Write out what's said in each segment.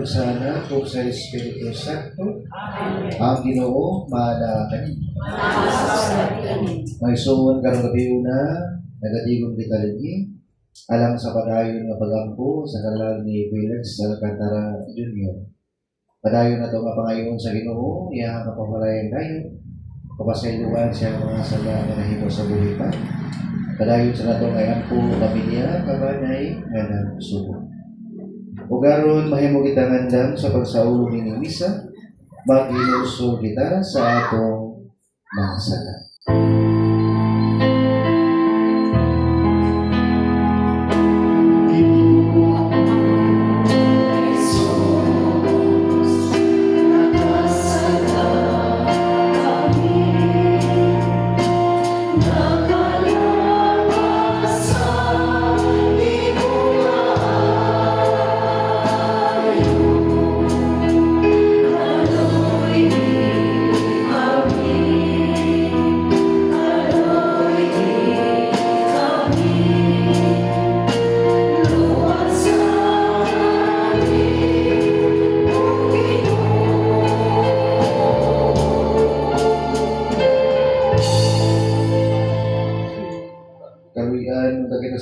ug sa Anak ug sa Espiritu Santo. Ang Ginoo maala kani. May suon karong gabi una, nagatigom kita dinhi alang sa padayon nga pagampo sa kalag ni Felix Alcantara Jr. Padayon na ito nga pangayon sa Ginoo, iya nga papalayan dayon, kapasayluan siya mga sala nga nahimo sa buhitan. Padayon sa nato nga ampo pamilya, kabanay, nga nagsubo. Ugaron mahimo kita ngandam sa pagsaulo ni misa, mag-inuso kita sa atong mga sala.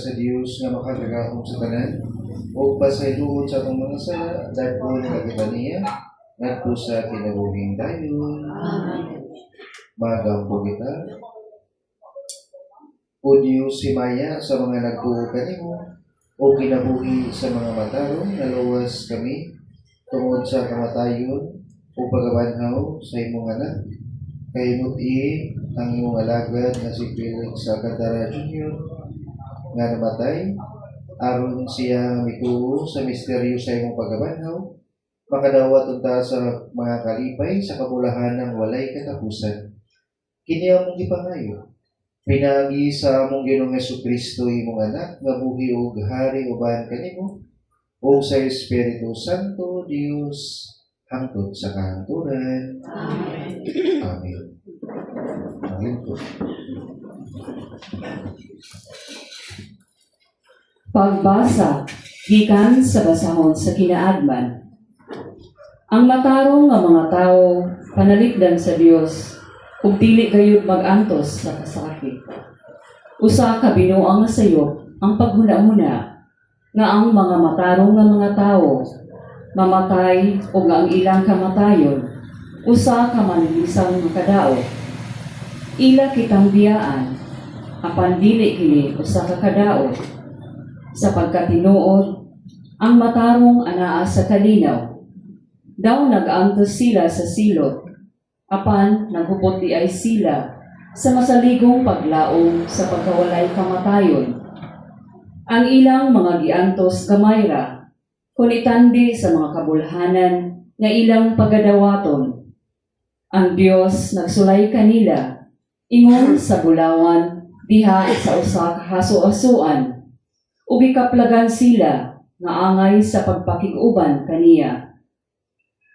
Sa Dios nga makagagahom sa tanan o pasayloon sa atong mga sala dahil nagkakita niya ngadto sa kinabuhing dayon. Magampo kita o Diyos himaya sa mga nagtuo kanimo o kinabuhi sa mga matarong naluwas kami tungod sa kamatayon o pagabanhaw sa imong anak kay muti ang imong alagad na si Felix Alcantara Jr. nga namatay, aron siya mituo sa misteryo sa imong pagabanhaw, makadawat unta sa mga kalipay sa kabulahan ng walay katapusan. Kini among gipangayo, pinagi sa among Ginoong Jesucristo imong anak, nga buhi ug hari uban kanimo, o sa Espiritu Santo, Dios, hangtod sa kahangturan. Amen. Amen. Amen po. Pagbasa gikan sa basahon sa kinaagman. Ang matarong nga mga tawo panalikdan sa Dios ug dili gayud magantos sa kasakit. Usa ka binuang nga sayop ang paghuna-huna nga ang mga matarong nga mga tawo mamatay ug nga ang ilang kamatayon usa ka manilisang nga kadao. Ila kitang biyaan apan dili kini usa ka kadao. Sa pagkatinuod, ang matarong anaa sa kalinaw. Daw nag-antos sila sa silot, apan naghupot di ay sila sa masaligong paglaom sa pagkawalay kamatayon. Ang ilang mga giantos gamayra, kunitandi sa mga kabulhanan nga ilang pagadawaton. Ang Dios nagsulay kanila, ingon sa bulawan, diha sa usa ka haso-asuan, ubi kaplagan sila nga angay sa pagpakig-uban kaniya.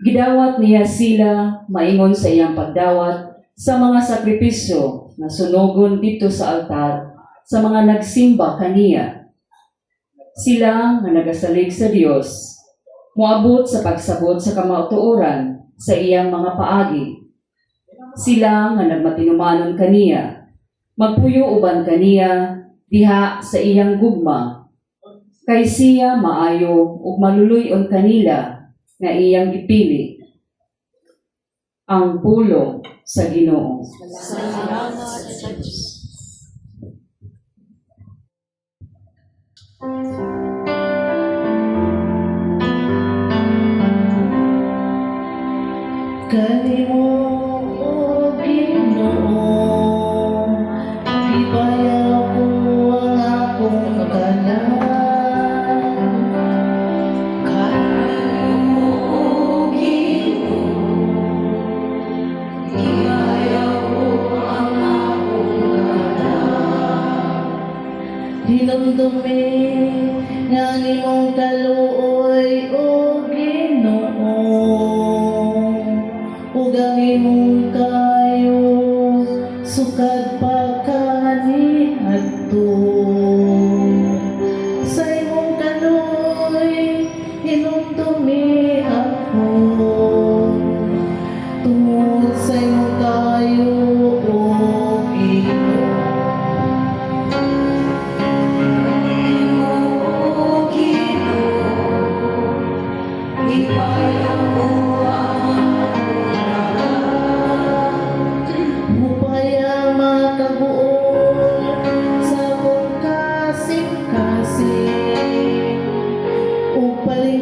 Gidawat niya sila maingon sa iyang pagdawat sa mga sakripisyo na sunugon dito sa altar sa mga nagsimba kaniya. Sila nga nagasalig sa Dios, moabot sa pagsabot sa kamautuoran sa iyang mga paagi. Sila nga nagmatinumanon kaniya, magpuyo uban kaniya diha sa iyang gugma. Kay siya maayo ug maluluyon kanila nga iyang gipili. Ang pulong sa Ginoo. Salamat sa Diyos. Kanimo o Ginoo, ibayaw ko ang akong tanan. Kanimo o Ginoo, ibayaw ko ang akong tanan. Hinumdumi nga imong kaluoy o Ginoo, ug ang imong kayo sukad pa kaniadto. Sa imong kaluoy hinumdumi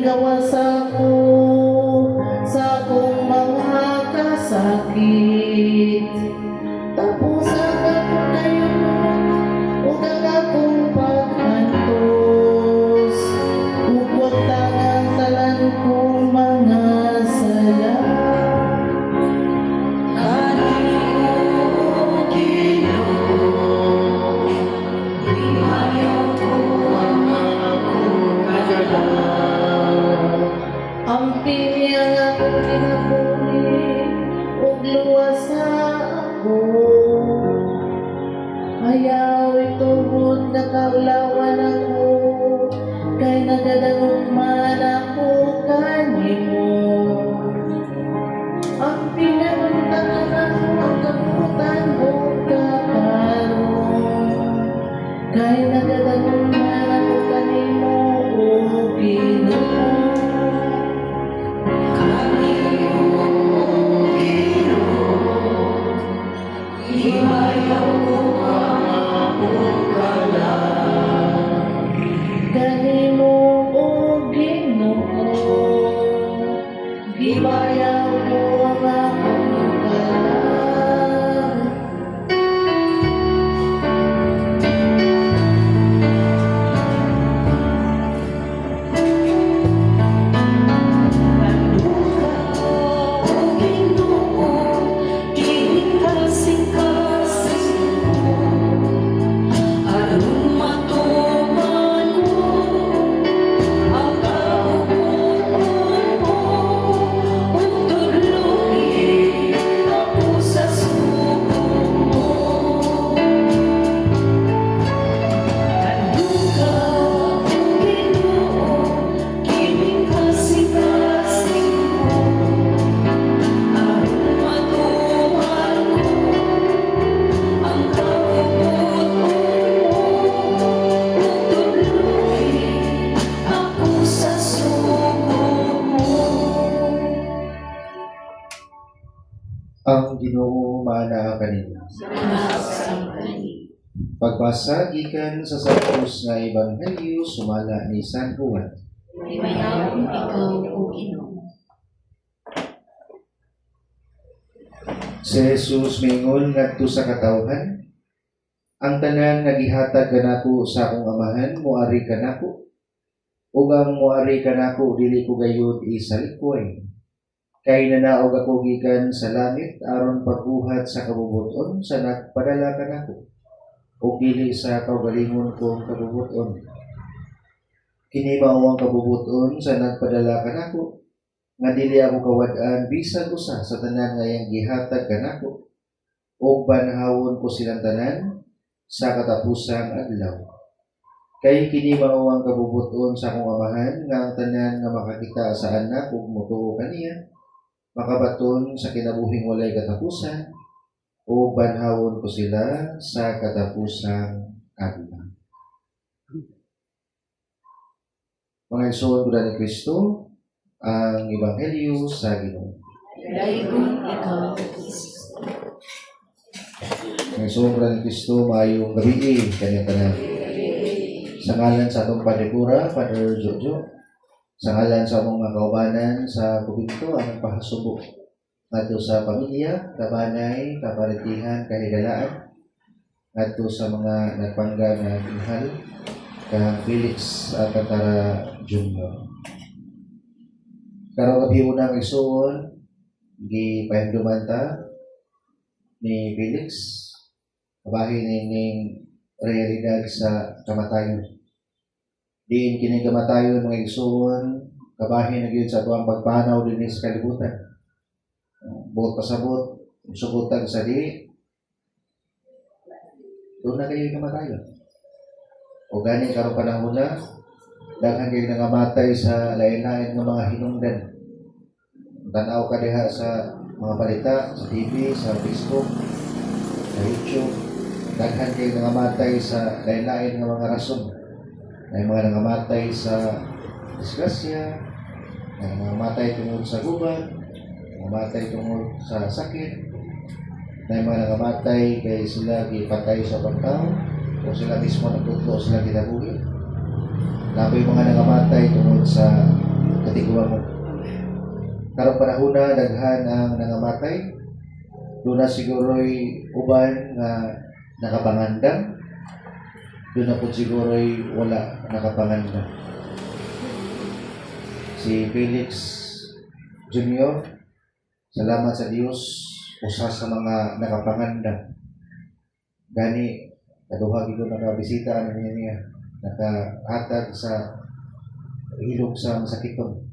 gawas ako sa akong mga kasakit. Tapusan ako kayo ug ang akong paghantos, ug wag tangang talan kong mga sala. Ang piniyang akong kinapuli ug luwas na ako. Ayaw itungod nakaulawan ako, kay nagadangon man ako kanimo. Ang pinanuntahan ako ang kamutan o kakaroon, kay nagadangon man ako kanimo o Ginoo. Kanimo o Ginoo, gibayaw ko ang akong kalang. Ang Ginoo maanaa kanila. Pagbasa gikan sa Santos nga Ebanghelyo sumala ni San Juan. Imayawon ikaw, O Ginoo. Si Jesus mingon ngadto sa katawhan, ang tanan nga gihatag kanako sa akong amahan moari kanako, ug ang moari kanako dili ko gayud isalikway. Kay nanaog ako gikan sa langit aron pagbuhat sa kabubuton sa nagpadala kanako, ug dili sa kaugalingon kong kabubuton. Kini mao ang kabubuton sa nagpadala kanako, nga dili ako kawad-an bisag usa sa tanan nga iyang gihatag kanako, ug banhawon ko silang tanan sa katapusang adlaw. Kay kini mao ang kabubuton sa akong amahan, nga ang tanan nga makakita sa anak ug motuo kaniya makabaton sa kinabuhing walay katapusan, o banhawon ko sila sa katapusang adlaw. Mga igsoon ni Kristo, ang Ebanghelyo sa Ginoo. Dayon ikaw, Kristo. Mga igsoon ni Kristo, maayong gabi kanyang tanan. Sa ngalan sa atong Padre Father Jojo, sa ngalan sa among mga kaubanan sa kubinto, ang pahasubo ngadto sa pamilya, kabanay, kaparitihan, kahigalaan, ngadto sa mga nagpangga na inhal, kang Felix at Tara Jr. Karong gabi unang isuon, gipahinduman ta ni Felix, kabahin ning realidad sa kamatayon. Diin kini kamatayon mga igsoon, kabahin na gyud sa tuwang pagpanaw dinhi sa kalibutan. Buot pasabot, subutan sa di, doon na kayo kamatayon. O gani karong panahon na, daghan kayo nangamatay sa lain-lain ng mga hinungdan. Tanaw ka diha sa mga balita, sa TV, sa Facebook, sa YouTube. Daghan kayo nangamatay sa lain-lain ng mga rason. May mga nangamatay sa disgrasya, may nangamatay tungkol sa gubat, nangamatay tungkol sa sakit, may mga nangamatay kay sila gipatay sa pagtao, o sila mismo nagtutlo sila ginabuhi. Labi mga nangamatay tungkol sa tigwa mo. Karong panahon na daghan ang nangamatay. Doon na siguro'y uban nga nakapangandang. Doon na po siguro'y wala nakapangandang. Si Felix Jr., salamat sa Dios, usa sa mga nakapangandang. Gani, kaduhagi ko nakabisita ano niya, nakahatag sa hilog sa masakiton.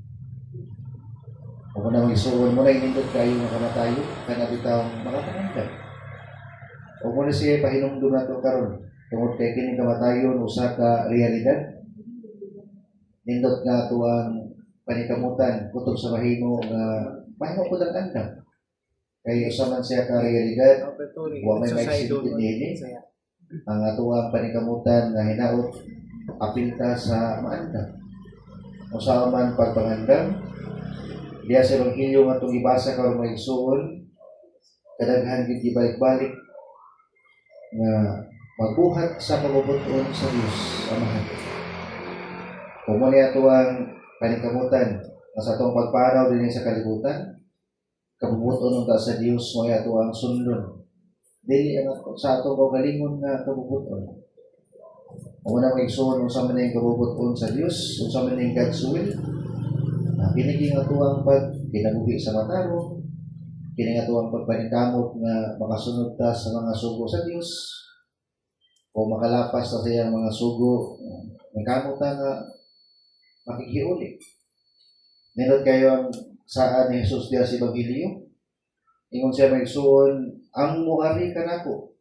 Kung na magsuon mo na inindot kayo makamatayo, kanabitang makapangandang. O muna siya pahinumdum na ito karon tungod kay kining kamatayon usa ka realidad. Nindot nga ito ang panikamutan kutob sa mahimo nga mahimo po ng andam. Kay usa man siya ka realidad, wa may maigsilid dinhi ang ato ang panikamutan nga hinaot apilta sa maandam. Usa man pagpangandam, diya sa Ebanghelyo nga itong ibasa karon may igsuon, kadaghan gid ibalik-balik nga magbuhat sa pagbubuton sa Dios Amahan. Kung mali ato ang panikamutan nga sa atong pagpanaw din sa kalibutan, kabubuton ta sa Dios mo ato ang sundon. Dili ang sa atong kaugalingon nga kabubuton. Kung na maigsuon unsa man ang kabubuton sa Dios, unsa man ang God's will, piniging ato ang pagkinabuhi sa matarong, kining ato ang pagpanikamot nga makasunod ta sa mga sugo sa Dios o makalapas ta sa iyang mga sugo, nagkamot ta nga makikiuli. Nindot kayo ang saan ni Jesus diya sa Ebanghelyo, ingon siya magsuon, ang muari ka nako,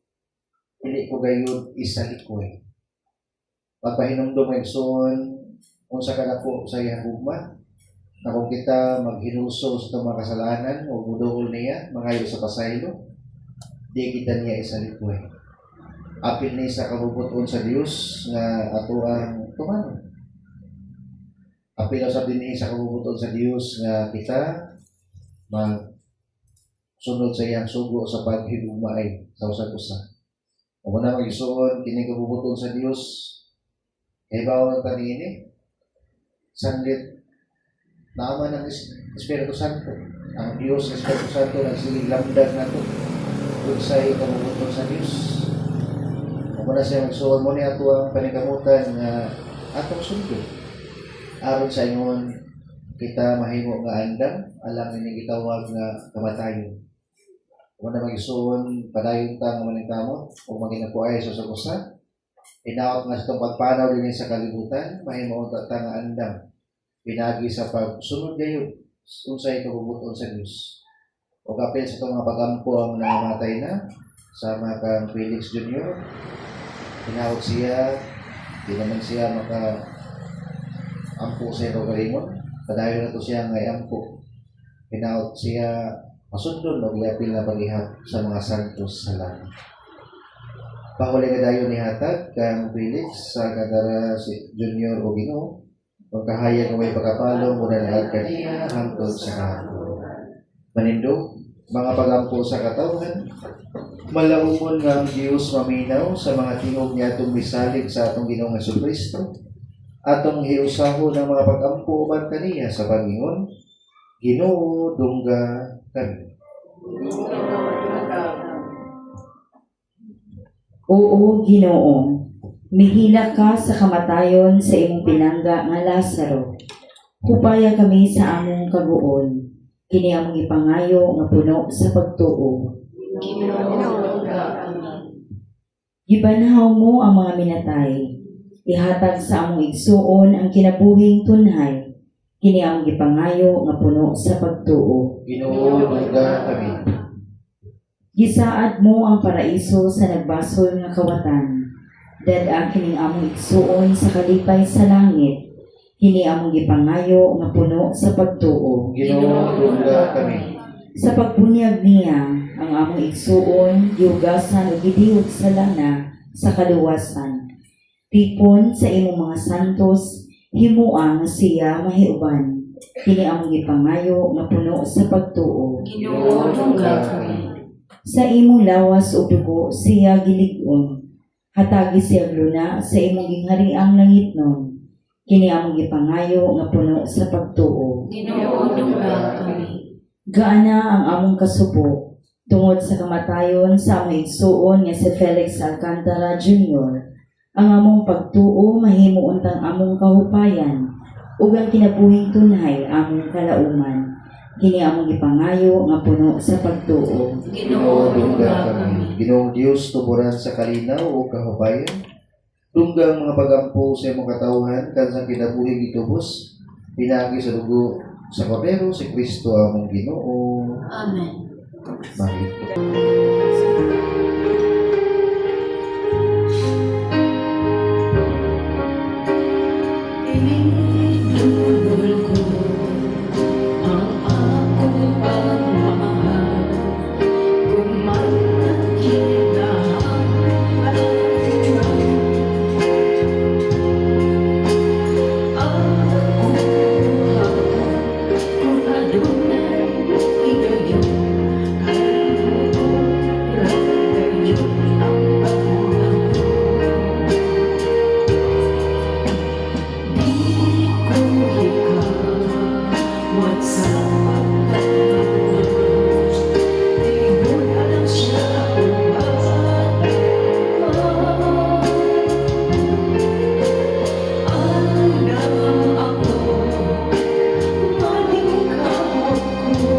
hindi ko gayon isalikoy. Pagpahinumdum magsuon, unsa ka nako sa iyang hugma, na kung kita maghinuso sa itong mga kasalanan o budol niya, mangayo sa pasaylo, di kita niya isalikoy. Apil ni sa kabubuton sa Dios nga ato ang tumanon. Apil sa din ni sa kabubuton sa Dios nga kita magsunod sa iyang sugo sa paghigugmaay sa usag-usa. Kung na mag-isuon, kini kabubuton sa Dios, kay bawal ang tanini, sandlit naman ng Espiritu Santo. Ang Diyos, Espiritu Santo, nagsiling lamdag na ito kung sa ikabubuton sa Diyos. Kung na siya magsuon mo niya ito ang panikamutan na atong sundo. Aron sa ingon, kita mahimo nga andam, alang ini gitawag nga kamatayon. Kung na magsuon, padayon ta nga maningkamot, kung maginapuay sa usa, inaot nga sa itong pagpanaw din sa kalibutan, mahimo ta nga andam. Pinagi sa pagsunod gayon kung sa ikabubuton sa Diyos. O kapil sa itong mga pagampo ang nangamatay na sama kang Felix Jr. Pinawag siya, di naman siya maka-ampo sa iyong galingon. Padayon na ito siya ngay ampo. Pinawag siya masundon o giapil na paghihap sa mga santos sa langit. Pahuli ka dayon ni hatag kang Felix sa kadara si Junior o Ginoo. Kung kahayag may pagkapalo muna na kaniya hangtod sa kahapon. Manindog, mga pagampo sa katawhan, malaumon nga ang Diyos maminaw sa mga tingog niya itong misalig sa atong Ginoong Jesucristo, atong hiusaho ng mga pagampo man kaniya sa Panginoon, Ginoo dungga kami. Oo, Ginoo. Mihila ka sa kamatayon sa imong pinangga nga Lazaro. Kupaya kami sa among kaguol. Kini among ipangayo nga puno sa pagtuo. Gibanhaw mo ang mga minatay. Ihatag sa among igsuon ang kinabuhing tunhay. Kini among ipangayo nga puno sa pagtuo. Ginoo dungga kami. Gisaad mo ang paraiso sa nagbasol nga kawatan. Dad kining among igsuon sa kalipay sa langit, kini among gipangayo nga puno sa pagtuo. Ginoo dungga kami. Sa pagbunyag niya, ang among igsuon, giugasan o gidiwog sa lana sa kaluwasan. Tipon sa imong mga santos, himuang siya mahiuban. Kini among gipangayo nga puno sa pagtuo. Ginoo dungga kami. Sa imong lawas o dugo siya gilig-on. Hatagi siya luna sa imong ginghariang langitnon. kini among gipangayo nga puno sa pagtuo. Ginoo dungga kami. Gaana ang among kasubo tungod sa kamatayon sa among igsuon nga si Felix Alcantara Jr. Ang among pagtuo mahimo untang among kahupayan ug ang kinabuhing tunhay among kalauman. Kini among gipangayo nga puno sa pagtuo. Ginoo dungga kami. Ginoong Dios tuburan sa kalinaw o kahubayan. Dungga ang mga pagampo sa imong katawhan kansang kinabuhing itubos. Pinagi sa dugo sa Kordero si Kristo among Ginoo. Amen. Mahit. Inidudol ko ang akong pagmamahal. Kung man nakita ang alam, ako kung adunay igayon, gayon ang pagmamahal. Di ko hikawat sa pagkakataon. Di mo na lang siya umaatay. Alam ako, malingkamot ko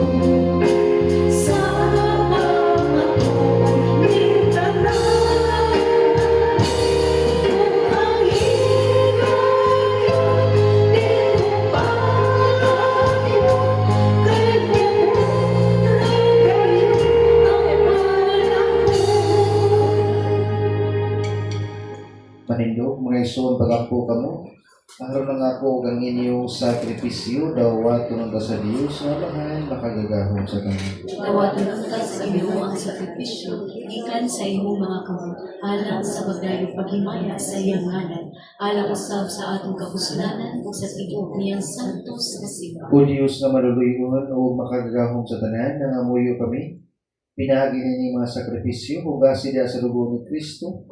sa mga tuwing tanan. Kung ang higaya di ko payo, kay pumunay kayo ang panahon. Manindog, mga ison, pagampo kamo. Aron na ako ang inyong sakripisyo, dawato ng sa Diyos na mahal makagagahom sa kanya. Dawatan ka sa Ginoo ang sakripisyo, gikan sa imong mga kamot, alang sa pagdayo paghimaya sa iyang ngalan, alang usab sa atong kapusnanan ug sa tigok niyang santos nga simba. O Diyos na maluluyon o makagagahom sa tanan, nangamuyo kami. Pinagi ninyo mga sakripisyo, hugasi dia sa dugo ni Kristo,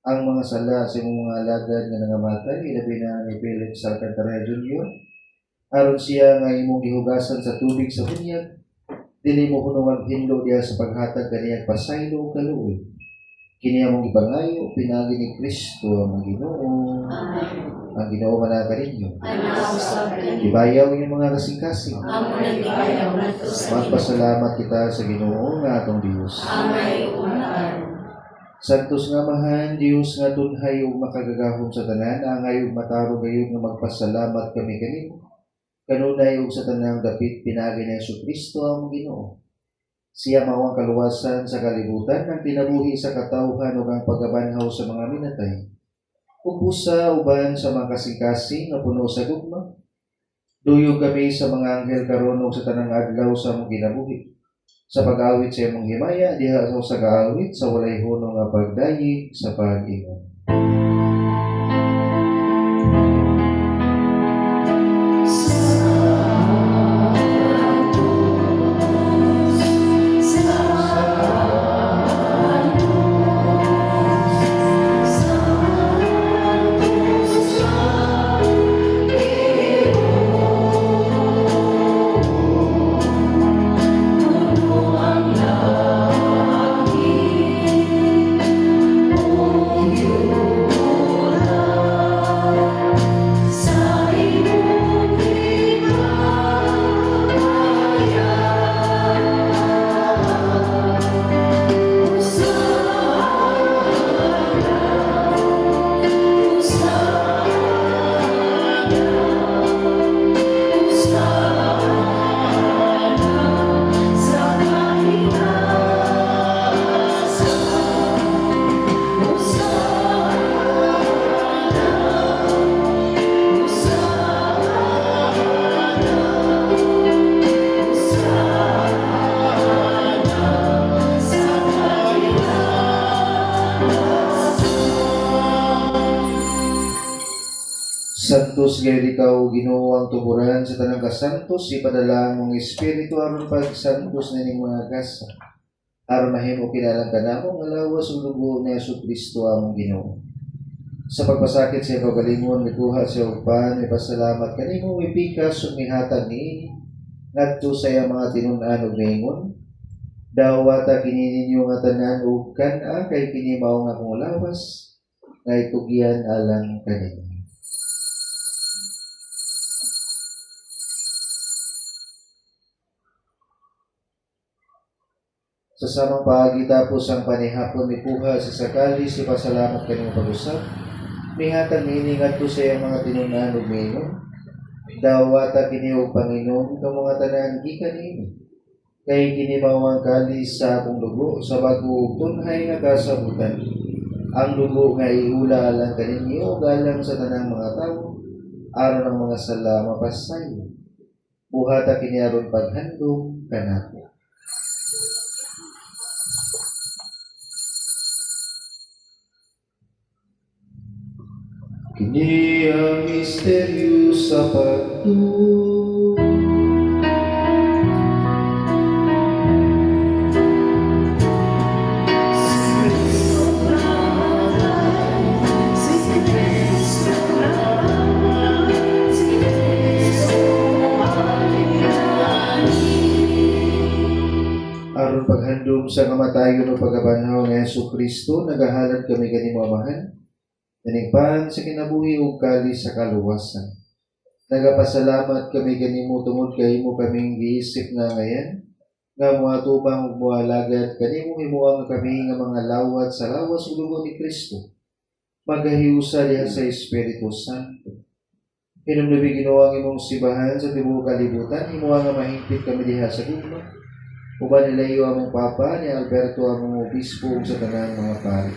ang mga sala sa imong mga alagad nga nangamatay, ilabi na ni Felix Alcantara Jr. Aron siya nga imong gihugasan sa tubig sa bunyag, dili mo kuno maghinlo diya sa paghatag kaniyang pasaylo o kaluoy. Kini among ibangayo, pinagi ni Kristo ang Ginoo. Amen. Ang Ginoo manaka ninyo. Ay makausap kayo. Ibayaw yung mga kasing-kasing. Amo nang gibayaw nato sa Ginoo. Magpasalamat kita sa Ginoo nga atong Dios. Amay unaan. Santos nga mahan, Dios nga tunhay ug makagagahom sa tanan, angay ug mataro gayud nga magpasalamat kami kanimo. Kanunay ug sa tanang dapit pinagi ni Kristo ang Ginoo. Siya mao ang kaluwasan sa kalibutan, ang kinabuhi sa katawhan ug ang pagabanhaw sa mga minatay. Ug busa uban sa mga kasing-kasing nga puno sa gugma. Duyog kami sa mga anghel karon ug sa tanang adlaw sa among kinabuhi. Sa pag-awit sa imong himaya, diha sa kaawit sa walay hunong nga pagdayig sa pag-ingon. Santos gayud ikaw Ginoo ang tuburan sa tanang kasantos, ipadala ang mong espiritu aron pagsantos na ning mga kasa. Aron mahimo kilalang kanamo nga lawas ug dugo ni Jesu Kristo ang Ginoo. Sa pagpasakit sa iyong kagalingon, mikuha sa iyong pan, ipasalamat kanimo, ipikas, sumihatag ni, ngadto sa iyang mga tinunan ug naingon. Dawata kini ninyo nga tanan ug kan-a kay kini mao nga akong lawas, nga itugyan alang kanimo. Sa samang paagi tapos ang panihapon ni Puha sa sakali si pasalamat kanimo pag-usap. Mihatag niini ngadto sa iyang mga tinunan ug miingon. Dawata kini og Panginoon ka mga tanan gikan nimo. Kay kini mao ang kalis sa akong dugo sa bago ug tunhay nga kasabutan. Ang dugo nga iula alang kaninyo ug alang sa tanang mga tawo aron ang mga sala mapasay. Buhata kini aron paghandom kanako. Kini ang misteryo sa pagtuo. Aron paghandom sa kamatayon o pagkabanhaw ng Yesu Kristo, nagahalad kami kanimo amahan. Nanigpan sa kinabuhi ug kalis sa kaluwasan. Nagapasalamat kami kanimo tungod kay imo kaming giisip nga ngayan, nga moatubang ug moalagad kanimo himuang kami nga mga lawat sa lawas ug dugo ni Kristo. Magahiusa diha sa Espiritu Santo. Hinumdubi Ginoo ang imong sibahan sa tibuok kalibutan, himuang nga mahingpit kami diha sa gugma. Uban nilayo among Papa ni Alberto among obispo ug sa tanang mga pari.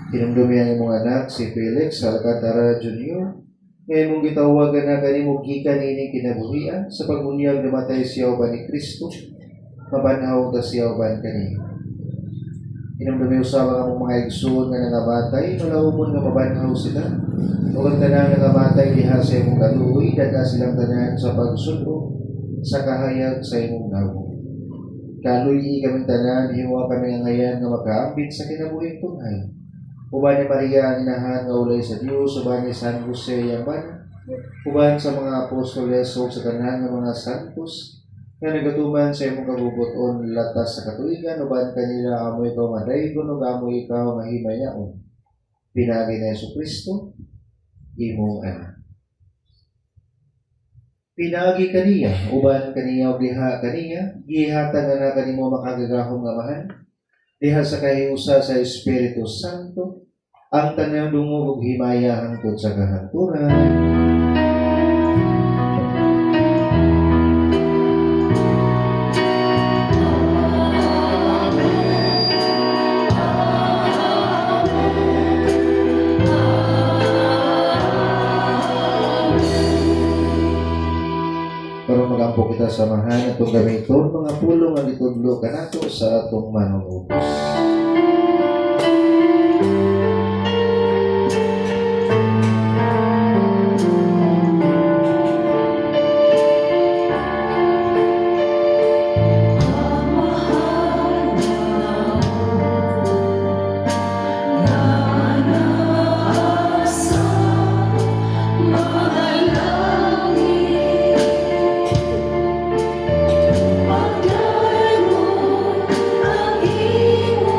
Hinumdumi ang imong anak si Felix Alcantara Jr. Ngayon mong gitawagan na kanimo gikan ining kinabuhian sa pagbunyag namatay siya uban ni Kristo, mabanhaw ta siya uban kanimo. Hinumdumi usab ang among mga igsoon nga nangamatay, malawomon nga mabanhaw sila. Ug ang tanan nga nangamatay diha sa imong kaluoy, daga silang tanan sa pagsundo sa kahayag sa imong nawo. Kaluoy kaming tanan, hiwa kami nga ngayan nga makaambit sa kinabuhing tunhay. Uban ni Maria ang inahan nga ulay sa Dios, uban ni San Jose Yaman, uban sa mga apostoles ug sa tanan nga mga santos nga nagatuman sa imong kabubuton latas sa katuigan, uban kanila amoy ikaw madaygon ug amoy ikaw mahimayaon. Pinagi ni Yesu Kristo, imong anak. Pinagi kaniya, uban kaniya ug diha kaniya, gihatag na kanimo makagagahom nga amahan. Diha sa kahiusa sa Espiritu Santo, ang tanang dungog ug himaya hangtod sa kahanturan. Karon magampo kita samahan atong gamiton mga pulong nga gitudlo kanato sa atong manunubos. Pagdaymo ang iyong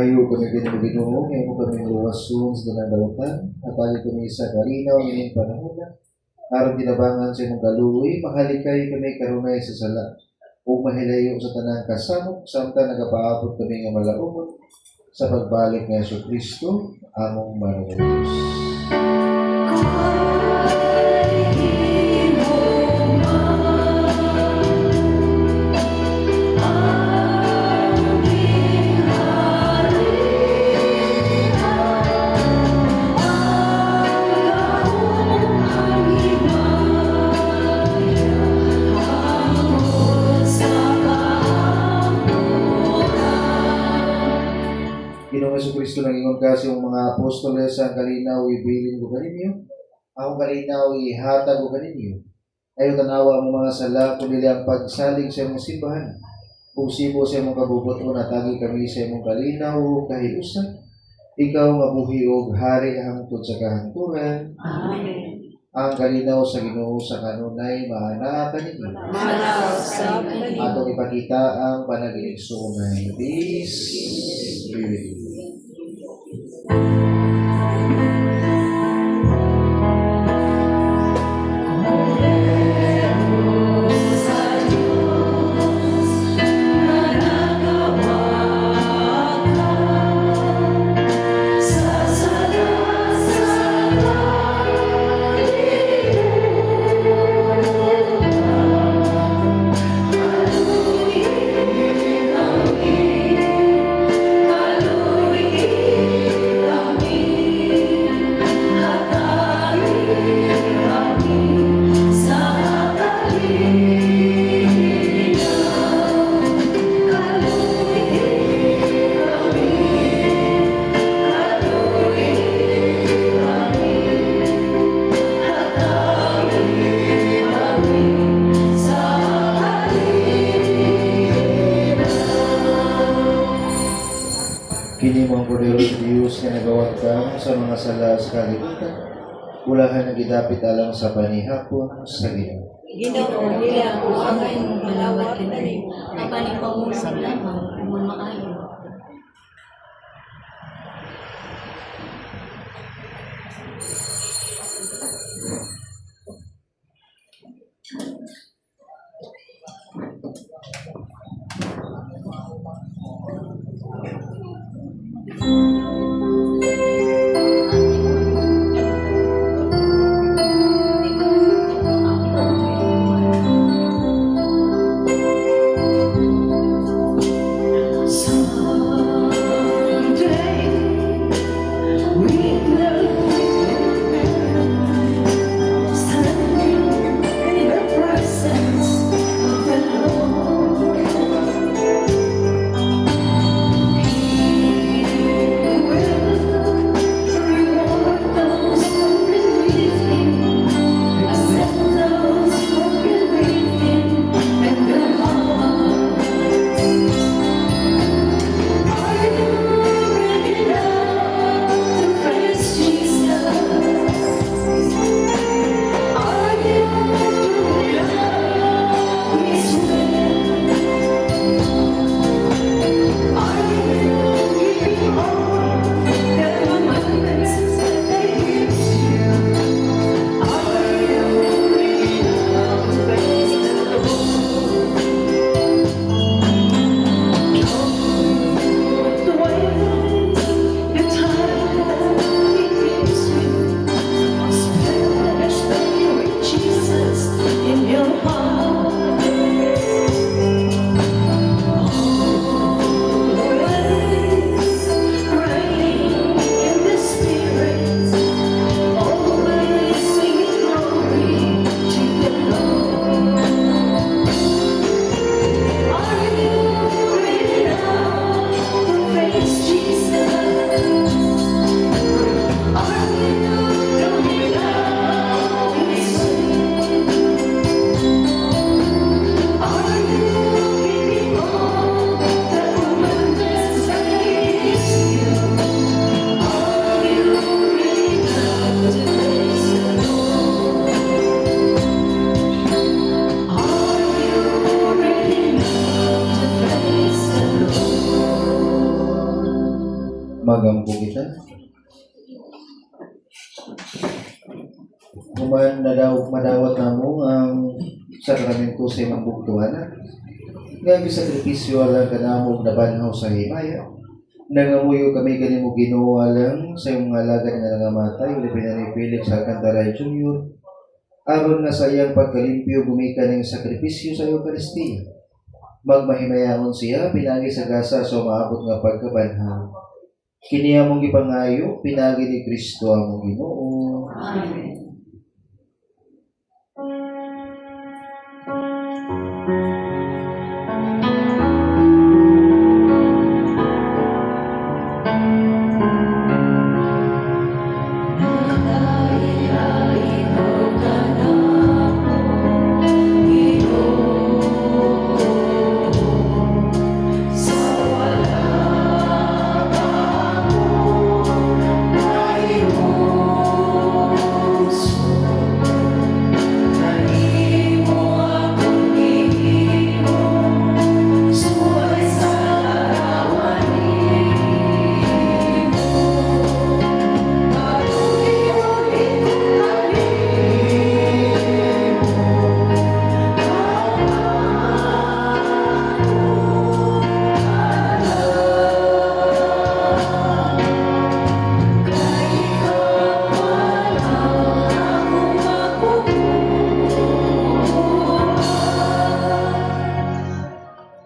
Layo kami Ginoo, ngayon mo kami luwasun sa danang dautan, at tayo kami sa karinaw ngayon panahon na. Aron tinabangan sa imong kaluoy, mahalikay kami karunay sa sala. O mahilayo sa tanang kasamok, samtang nagapaabot kami nga malaumon sa pagbalik ng Yesu Kristo, among Manunos. Ginoong Jesucristo nang ingon kasi yung mga apostoles ang kalinaw ibilin ko kaninyo, akong kalinaw ihatag ko kaninyo. Ayaw tanawa ang mga sala, kundi ang pagsalig sa imong simbahan. Kung sibo sa imong kabubuton, natagi kami sa imong kalinaw o kahilusan. Ikaw nga buhi o hari hangtod sa kahangturan. Amen. Ang kalinaw sa Ginoo sa kanunay maana kaninyo. Malaw sa kanino. Atong ipakita ang panaginip sunay. Peace be with you. Kini mo ang Kordero sa Diyos na nagawat ka sa mga sala sa kalibutan. Ulahan ang gidapit alang sa panihapon sa Ginoo. Ginoo, nila ko ang iyong malawat kanini. Ang panipangusap lamang kung maayo. Human madawat namo ang sakramento sa imong bugtuan. Nga sakripisyo alang kanamog na banhaw sa himaya. Nangamuyo kami kanimo Ginoo alang sa imong alagad nga nangamatay, ulipin ni Felix Alcantara Jr. Aron nga sa iyang pagkalimpyo gumikan ng sakripisyo sa Eucharistia. Magmahimayaon siya, pinagi sa gasa sa umaabot nga pagkabanhaw. Kini among gipangayo, pinagi ni Kristo among Ginoo. Amen.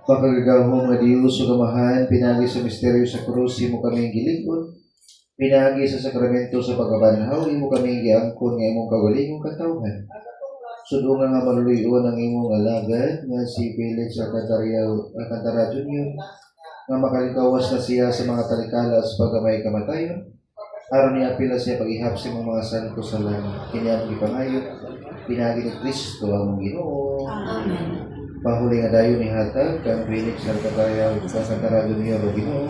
Pagkagahong nga Diyos o gamahan, pinagi sa misteryo sa krus, imo kami gilikod. Pinagi sa sakramento sa pagkabanhaw, imo kami giangkon nga imong kawalingong katawhan. Sudungan nga maluluyon ang imong alagad nga si Felix Alcantara Jr. nga makalikawas na siya sa mga talikala sa pagkamay kamatayon. Aron niya pila siya pag-ihap sa mga santo sa langit. Kini ang ipangayo, pinagi ni Kristo ang Ginoo. Amen. Pahuli nga dayon ni hatag kang Felix Alcantara Jr. o Ginoo.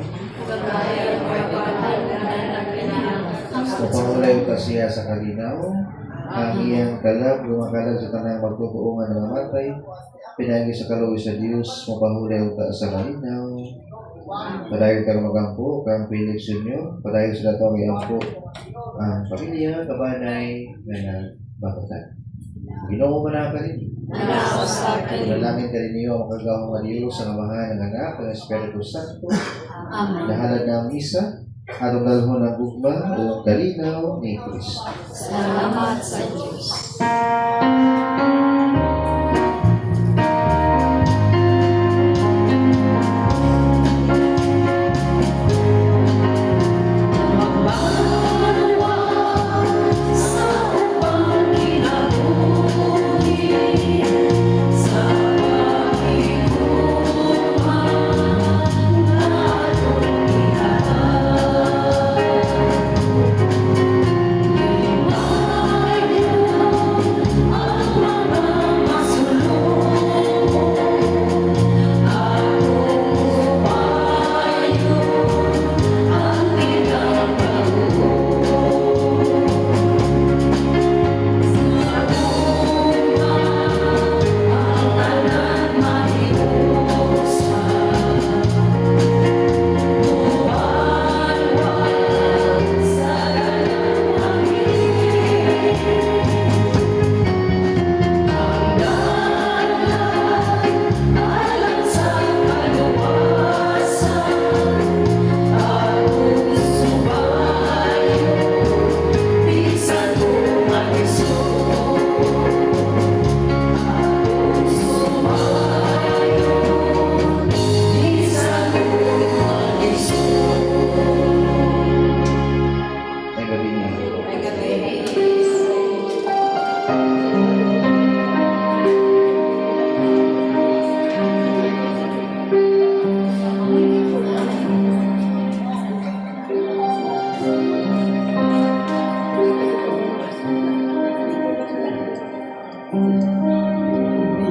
Mapahulay ka siya sa kalinaw. Ang iyang kalag, lumakalag sa tanang magtutuungan ng matay. Pinagi sa kaluwi sa Diyos, mapahulay ka sa kalinaw. Padayon ka magampo kang Felix Jr. Padayon sa dato ang iampo ang pamilya, kabanay, na nagbabatan. Ginoo mo na ka rin. Manalangin ka rin niyo ang makagawang nga Diyos sa Amahan ng Anak ng Espiritu Santo. Amen. Nahalad na ang misa, atong dalhon ng gugma o kalinaw ni Kristo. Salamat sa Diyos.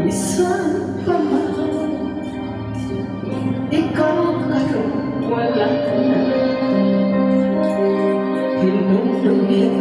Isang pamahal, ikaw ngayon wala ka na. Hinunungin